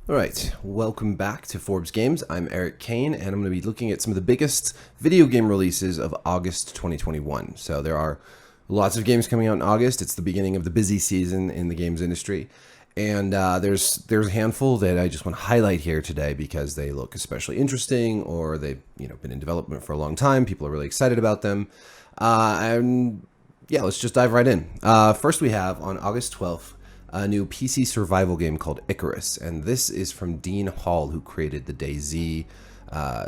All right, welcome back to Forbes Games. I'm Erik Kain, and I'm going to be looking at some of the biggest video game releases of August 2021. So there are lots of games coming out in August. It's the beginning of the busy season in the games industry, and there's a handful that I just want to highlight here today because they look especially interesting, or they've been in development for a long time. People are really excited about them, and yeah, let's just dive right in. First, we have on August 12th. A new PC survival game called Icarus, and this is from Dean Hall, who created the DayZ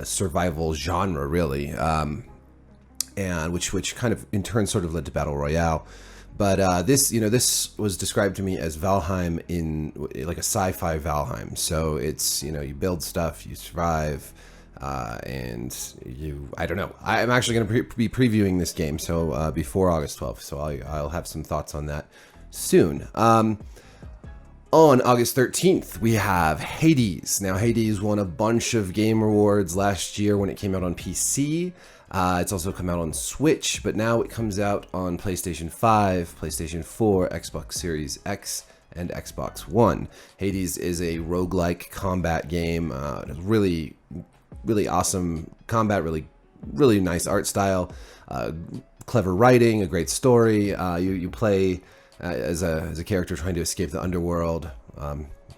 survival genre, really, and which kind of in turn sort of led to Battle Royale. But this was described to me as Valheim in like a sci-fi Valheim. So it's you build stuff, you survive, and I don't know. I'm actually going to be previewing this game, so before August 12th. So I'll have some thoughts on that soon. On August 13th, we have Hades. Now, Hades won a bunch of game awards last year when it came out on PC. It's also come out on Switch, but now it comes out on PlayStation 5, PlayStation 4, Xbox Series X, and Xbox One. Hades is a roguelike combat game. Really, really awesome combat, really nice art style, clever writing, a great story. You play as a character trying to escape the underworld,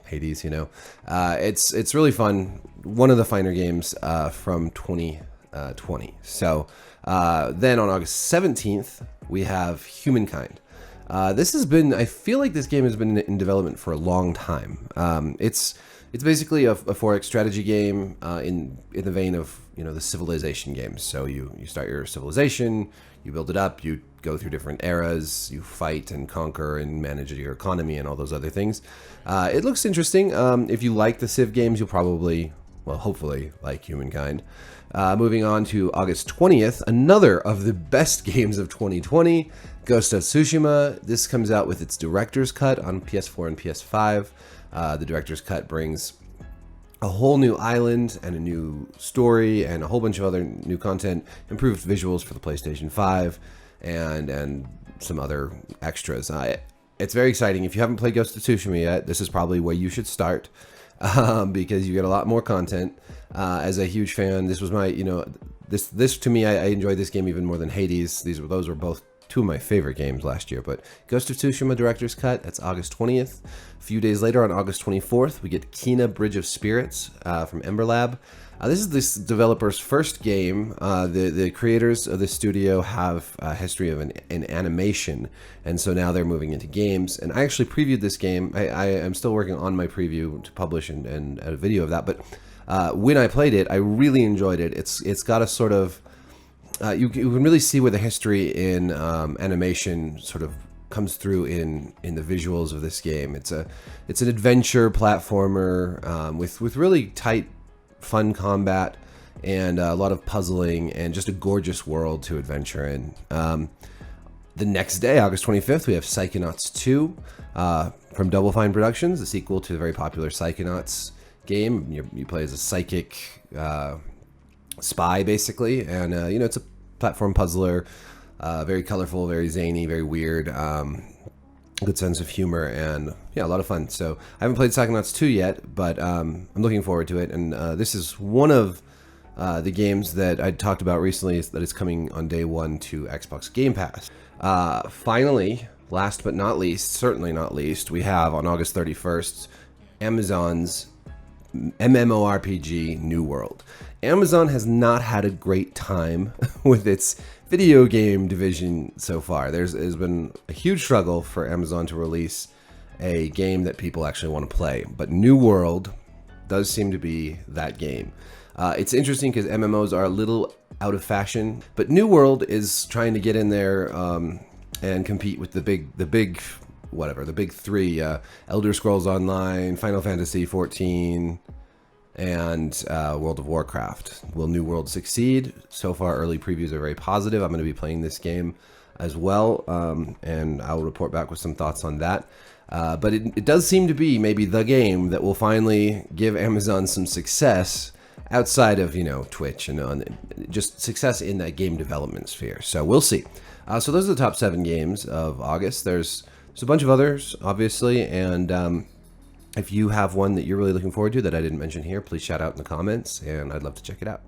Hades. It's really fun. One of the finer games from 2020. So then on August 17th, we have Humankind. I feel like this game has been in development for a long time. It's basically a 4X strategy game in the vein of the civilization games. So you start your civilization, you build it up, you go through different eras, you fight and conquer and manage your economy and all those other things. It looks interesting. If you like the Civ games, you'll probably, hopefully, like Humankind. Moving on to August 20th, another of the best games of 2020, Ghost of Tsushima. This comes out with its director's cut on PS4 and PS5. The director's cut brings a whole new island and a new story and a whole bunch of other new content, improved visuals for the PlayStation 5, and some other extras. It's very exciting. If you haven't played Ghost of Tsushima yet, this is probably where you should start because you get a lot more content. As a huge fan, this was my, this to me, I enjoyed this game even more than Hades. Those were both two of my favorite games last year. But Ghost of Tsushima Director's Cut, that's August 20th. A few days later, on August 24th, we get Kina Bridge of Spirits from Ember Lab. This is this developer's first game. The creators of the studio have a history of an animation, and so now they're moving into games. And I actually previewed this game. I am still working on my preview to publish and a video of that. But when I played it, I really enjoyed it. It's got a sort of you can really see where the history in animation sort of comes through in the visuals of this game. It's an adventure platformer with really tight, fun combat and a lot of puzzling and just a gorgeous world to adventure in. The next day, August 25th, we have Psychonauts II from Double Fine Productions, the sequel to the very popular Psychonauts game. You play as a psychic spy, basically, and it's a platform puzzler, very colorful, very zany, very weird, good sense of humor, and yeah, a lot of fun. So I haven't played Psychonauts 2 yet, but I'm looking forward to it. And this is one of the games that I talked about recently that is coming on day one to Xbox Game Pass. Finally, last but not least, certainly not least, we have on August 31st, Amazon's MMORPG New World. Amazon has not had a great time with its video game division so far. There's been a huge struggle for Amazon to release a game that people actually want to play, but New World does seem to be that game. It's interesting because MMOs are a little out of fashion, but New World is trying to get in there and compete with the big three: Elder Scrolls Online, Final Fantasy XIV, and World of Warcraft. Will New World succeed? So far, early previews are very positive. I'm going to be playing this game as well, and I'll report back with some thoughts on that. But it does seem to be maybe the game that will finally give Amazon some success outside of Twitch and just success in that game development sphere. So we'll see. So those are the top 7 games of August. There's a bunch of others, obviously, and If you have one that you're really looking forward to that I didn't mention here, please shout out in the comments, and I'd love to check it out.